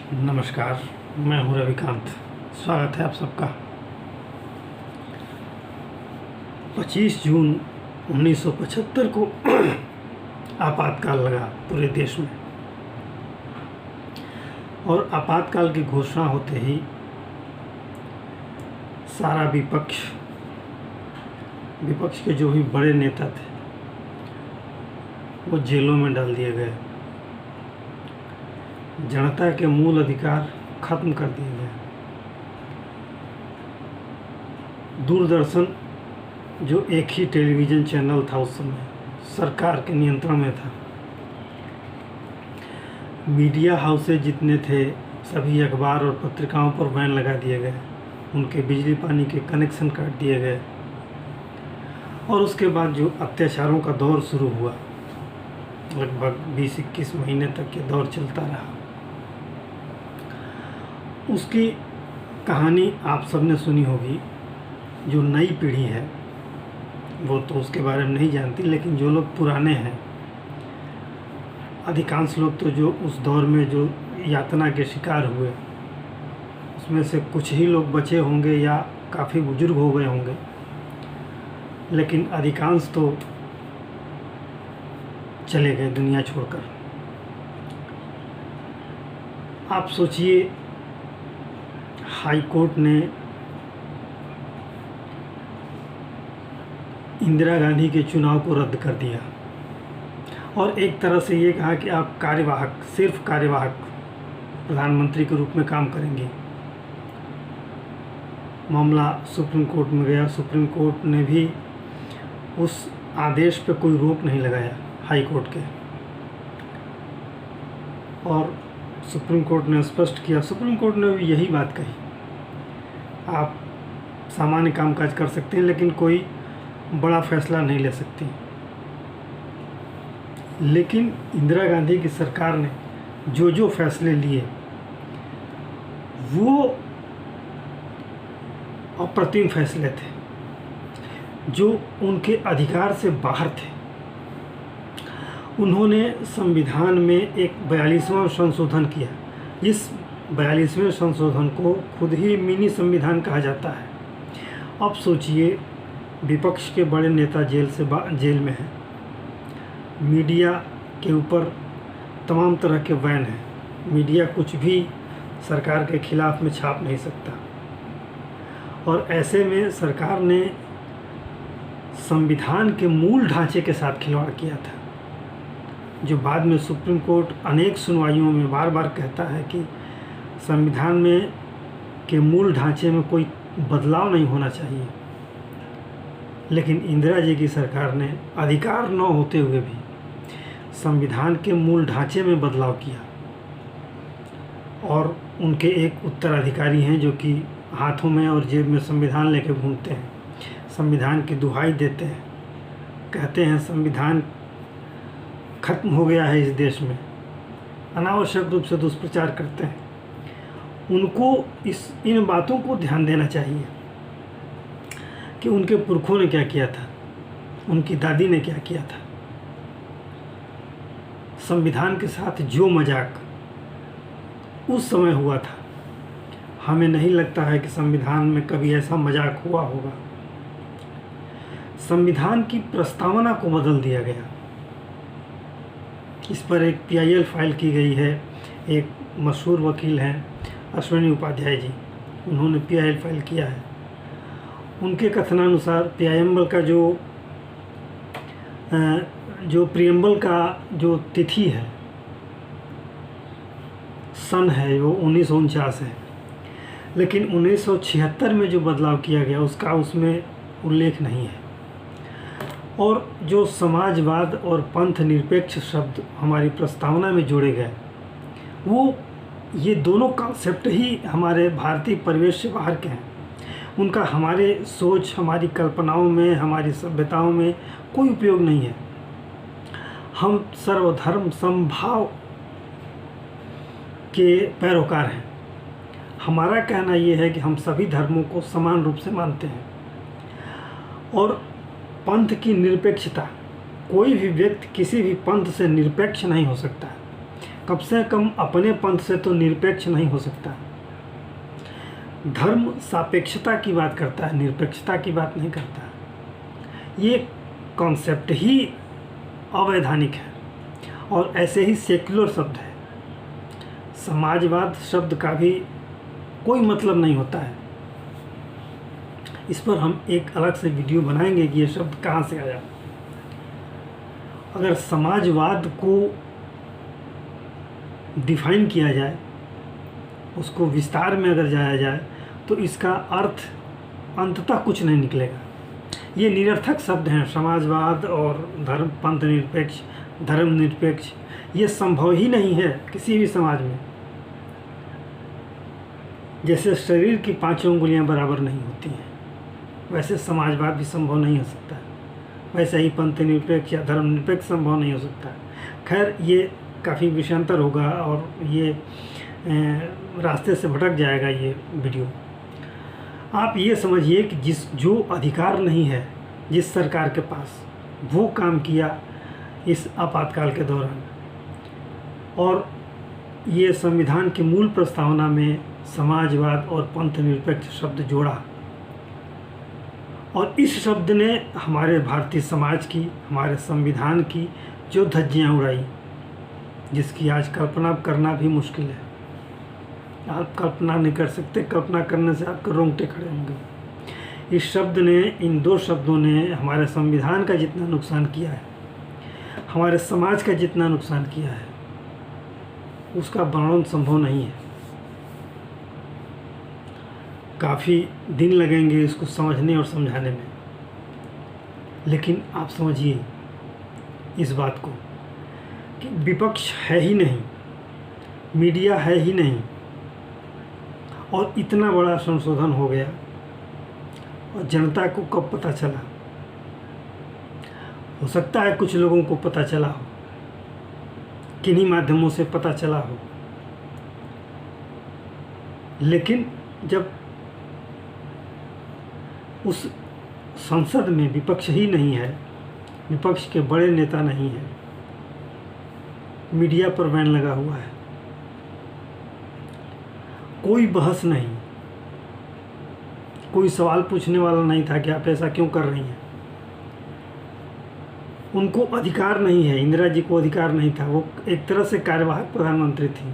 नमस्कार, मैं हूं रविकांत। स्वागत है आप सबका। 25 जून 1975 को आपातकाल लगा पूरे देश में, और आपातकाल की घोषणा होते ही सारा विपक्ष के जो भी बड़े नेता थे वो जेलों में डाल दिए गए। जनता के मूल अधिकार खत्म कर दिए गए। दूरदर्शन, जो एक ही टेलीविज़न चैनल था उस समय, सरकार के नियंत्रण में था। मीडिया हाउसेज जितने थे सभी अखबार और पत्रिकाओं पर बैन लगा दिए गए। उनके बिजली पानी के कनेक्शन काट दिए गए। और उसके बाद जो अत्याचारों का दौर शुरू हुआ, लगभग 20-21 महीने तक ये दौर चलता रहा। उसकी कहानी आप सबने सुनी होगी। जो नई पीढ़ी है वो तो उसके बारे में नहीं जानती, लेकिन जो लोग पुराने हैं, अधिकांश लोग तो जो उस दौर में जो यातना के शिकार हुए, उसमें से कुछ ही लोग बचे होंगे या काफ़ी बुजुर्ग हो गए होंगे, लेकिन अधिकांश तो चले गए दुनिया छोड़कर। आप सोचिए, हाई कोर्ट ने इंदिरा गांधी के चुनाव को रद्द कर दिया और एक तरह से ये कहा कि आप सिर्फ कार्यवाहक प्रधानमंत्री के रूप में काम करेंगे। मामला सुप्रीम कोर्ट में गया। सुप्रीम कोर्ट ने भी उस आदेश पे कोई रोक नहीं लगाया, हाई कोर्ट के, और सुप्रीम कोर्ट ने स्पष्ट किया। सुप्रीम कोर्ट ने भी यही बात कही, आप सामान्य कामकाज कर सकते हैं लेकिन कोई बड़ा फैसला नहीं ले सकती। लेकिन इंदिरा गांधी की सरकार ने जो फैसले लिए वो अप्रतिम फैसले थे, जो उनके अधिकार से बाहर थे। उन्होंने संविधान में एक 42वां संशोधन किया। इस 42वें संशोधन को खुद ही मिनी संविधान कहा जाता है। अब सोचिए, विपक्ष के बड़े नेता जेल में हैं, मीडिया के ऊपर तमाम तरह के बैन हैं, मीडिया कुछ भी सरकार के खिलाफ में छाप नहीं सकता, और ऐसे में सरकार ने संविधान के मूल ढांचे के साथ खिलवाड़ किया था, जो बाद में सुप्रीम कोर्ट अनेक सुनवाइयों में बार बार कहता है कि संविधान में के मूल ढांचे में कोई बदलाव नहीं होना चाहिए। लेकिन इंदिरा जी की सरकार ने अधिकार न होते हुए भी संविधान के मूल ढांचे में बदलाव किया, और उनके एक उत्तराधिकारी हैं जो कि हाथों में और जेब में संविधान लेके घूमते हैं, संविधान की दुहाई देते हैं, कहते हैं संविधान खत्म हो गया है इस देश में, अनावश्यक रूप से दुष्प्रचार करते हैं। उनको इन बातों को ध्यान देना चाहिए कि उनके पुरखों ने क्या किया था, उनकी दादी ने क्या किया था। संविधान के साथ जो मजाक उस समय हुआ था, हमें नहीं लगता है कि संविधान में कभी ऐसा मजाक हुआ होगा। संविधान की प्रस्तावना को बदल दिया गया। इस पर एक PIL फाइल की गई है। एक मशहूर वकील हैं अश्विनी उपाध्याय जी, उन्होंने PIL फाइल किया है। उनके कथनानुसार PIL का जो प्रियम्बल का जो तिथि है, सन है, वो 1949 है, लेकिन 1976 में जो बदलाव किया गया उसका उसमें उल्लेख नहीं है। और जो समाजवाद और पंथ निरपेक्ष शब्द हमारी प्रस्तावना में जोड़े गए, वो ये दोनों कॉन्सेप्ट ही हमारे भारतीय परिवेश से बाहर के हैं। उनका हमारे सोच, हमारी कल्पनाओं में, हमारी सभ्यताओं में कोई उपयोग नहीं है। हम सर्वधर्म समभाव के पैरोकार हैं। हमारा कहना ये है कि हम सभी धर्मों को समान रूप से मानते हैं, और पंथ की निरपेक्षता, कोई भी व्यक्ति किसी भी पंथ से निरपेक्ष नहीं हो सकता। कम से कम अपने पंथ से तो निरपेक्ष नहीं हो सकता। धर्म सापेक्षता की बात करता है, निरपेक्षता की बात नहीं करता। ये कॉन्सेप्ट ही अवैधानिक है और ऐसे ही सेक्युलर शब्द है। समाजवाद शब्द का भी कोई मतलब नहीं होता है। इस पर हम एक अलग से वीडियो बनाएंगे कि ये शब्द कहाँ से आया। अगर समाजवाद को डिफाइन किया जाए, उसको विस्तार में अगर जाया जाए, तो इसका अर्थ अंततः कुछ नहीं निकलेगा। ये निरर्थक शब्द हैं। समाजवाद और धर्म, पंथ निरपेक्ष, धर्म निरपेक्ष, ये संभव ही नहीं है किसी भी समाज में। जैसे शरीर की 5 उंगलियां बराबर नहीं होती हैं, वैसे समाजवाद भी संभव नहीं हो सकता। वैसे ही पंथ निरपेक्ष या धर्म निरपेक्ष संभव नहीं हो सकता। खैर, ये काफ़ी विषयांतर होगा और ये रास्ते से भटक जाएगा ये वीडियो। आप ये समझिए कि जो अधिकार नहीं है जिस सरकार के पास, वो काम किया इस आपातकाल के दौरान, और ये संविधान की मूल प्रस्तावना में समाजवाद और पंथ निरपेक्ष शब्द जोड़ा, और इस शब्द ने हमारे भारतीय समाज की, हमारे संविधान की जो धज्जियाँ उड़ाई, जिसकी आज कल्पना करना भी मुश्किल है। आप कल्पना नहीं कर सकते, कल्पना करने से आपके रोंगटे खड़े होंगे। इस शब्द ने, इन 2 शब्दों ने हमारे संविधान का जितना नुकसान किया है, हमारे समाज का जितना नुकसान किया है, उसका वर्णन संभव नहीं है। काफ़ी दिन लगेंगे इसको समझने और समझाने में, लेकिन आप समझिए इस बात को कि विपक्ष है ही नहीं, मीडिया है ही नहीं, और इतना बड़ा संशोधन हो गया, और जनता को कब पता चला? हो सकता है कुछ लोगों को पता चला हो, किन्हीं माध्यमों से पता चला हो, लेकिन जब उस संसद में विपक्ष ही नहीं है, विपक्ष के बड़े नेता नहीं है, मीडिया पर बैन लगा हुआ है, कोई बहस नहीं, कोई सवाल पूछने वाला नहीं था कि आप ऐसा क्यों कर रही हैं। उनको अधिकार नहीं है, इंदिरा जी को अधिकार नहीं था, वो एक तरह से कार्यवाहक प्रधानमंत्री थी,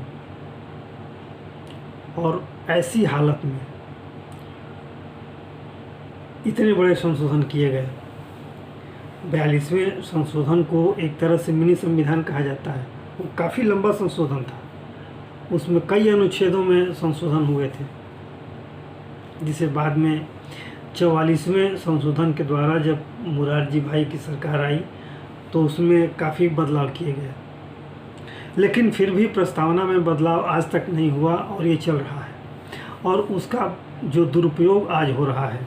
और ऐसी हालत में इतने बड़े संशोधन किए गए। 42वें संशोधन को एक तरह से मिनी संविधान कहा जाता है। वो काफ़ी लंबा संशोधन था, उसमें कई अनुच्छेदों में संशोधन हुए थे, जिसे बाद में 44वें संशोधन के द्वारा जब मोरारजी भाई की सरकार आई तो उसमें काफ़ी बदलाव किए गए। लेकिन फिर भी प्रस्तावना में बदलाव आज तक नहीं हुआ और ये चल रहा है, और उसका जो दुरुपयोग आज हो रहा है,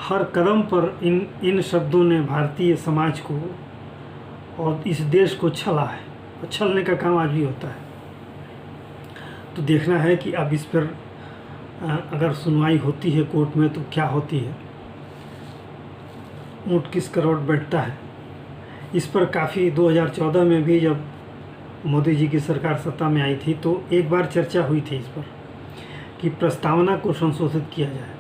हर कदम पर इन शब्दों ने भारतीय समाज को और इस देश को छला है, और छलने का काम आज भी होता है। तो देखना है कि अब इस पर अगर सुनवाई होती है कोर्ट में तो क्या होती है, ऊँट किस करोड़ बैठता है। इस पर काफ़ी 2014 में भी जब मोदी जी की सरकार सत्ता में आई थी तो एक बार चर्चा हुई थी इस पर कि प्रस्तावना को संशोधित किया जाए।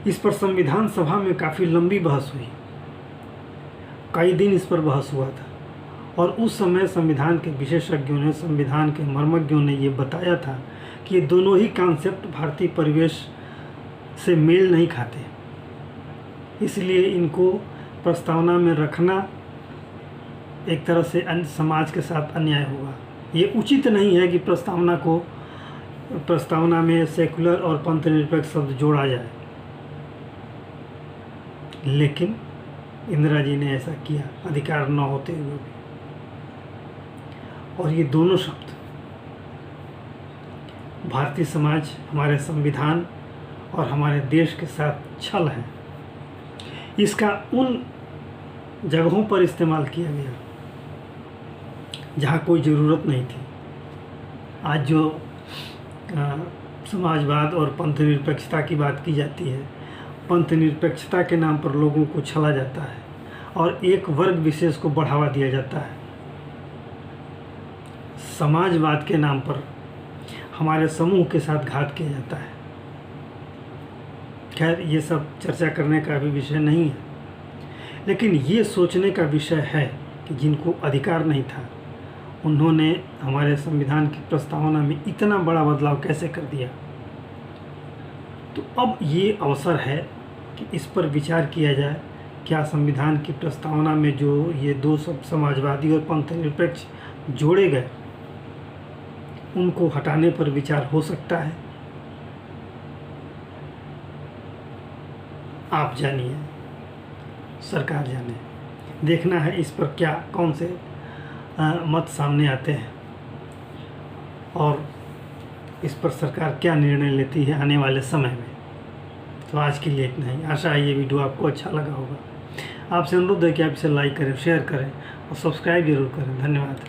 इस पर संविधान सभा में काफ़ी लंबी बहस हुई, कई दिन इस पर बहस हुआ था, और उस समय संविधान के विशेषज्ञों ने, संविधान के मर्मज्ञों ने ये बताया था कि ये दोनों ही कॉन्सेप्ट भारतीय परिवेश से मेल नहीं खाते, इसलिए इनको प्रस्तावना में रखना एक तरह से समाज के साथ अन्याय होगा। ये उचित नहीं है कि प्रस्तावना में सेकुलर और पंथ निरपेक्ष शब्द जोड़ा जाए, लेकिन इंदिरा जी ने ऐसा किया अधिकार न होते हुए भी। और ये दोनों शब्द भारतीय समाज, हमारे संविधान और हमारे देश के साथ छल है। इसका उन जगहों पर इस्तेमाल किया गया जहाँ कोई ज़रूरत नहीं थी। आज जो समाजवाद और पंथ निरपेक्षता की बात की जाती है, पंथ निरपेक्षता के नाम पर लोगों को छला जाता है, और एक वर्ग विशेष को बढ़ावा दिया जाता है। समाजवाद के नाम पर हमारे समूह के साथ घात किया जाता है। खैर, ये सब चर्चा करने का भी विषय नहीं है, लेकिन ये सोचने का विषय है कि जिनको अधिकार नहीं था उन्होंने हमारे संविधान की प्रस्तावना में इतना बड़ा बदलाव कैसे कर दिया। तो अब ये अवसर है कि इस पर विचार किया जाए। क्या संविधान की प्रस्तावना में जो ये दो शब्द समाजवादी और पंथ निरपेक्ष जोड़े गए, उनको हटाने पर विचार हो सकता है? आप जानिए, सरकार जाने। देखना है इस पर क्या कौन से मत सामने आते हैं और इस पर सरकार क्या निर्णय लेती है आने वाले समय में। तो आज के लिए इतना ही। आशा है ये वीडियो आपको अच्छा लगा होगा। आपसे अनुरोध है कि आप इसे लाइक करें, शेयर करें और सब्सक्राइब जरूर करें। धन्यवाद।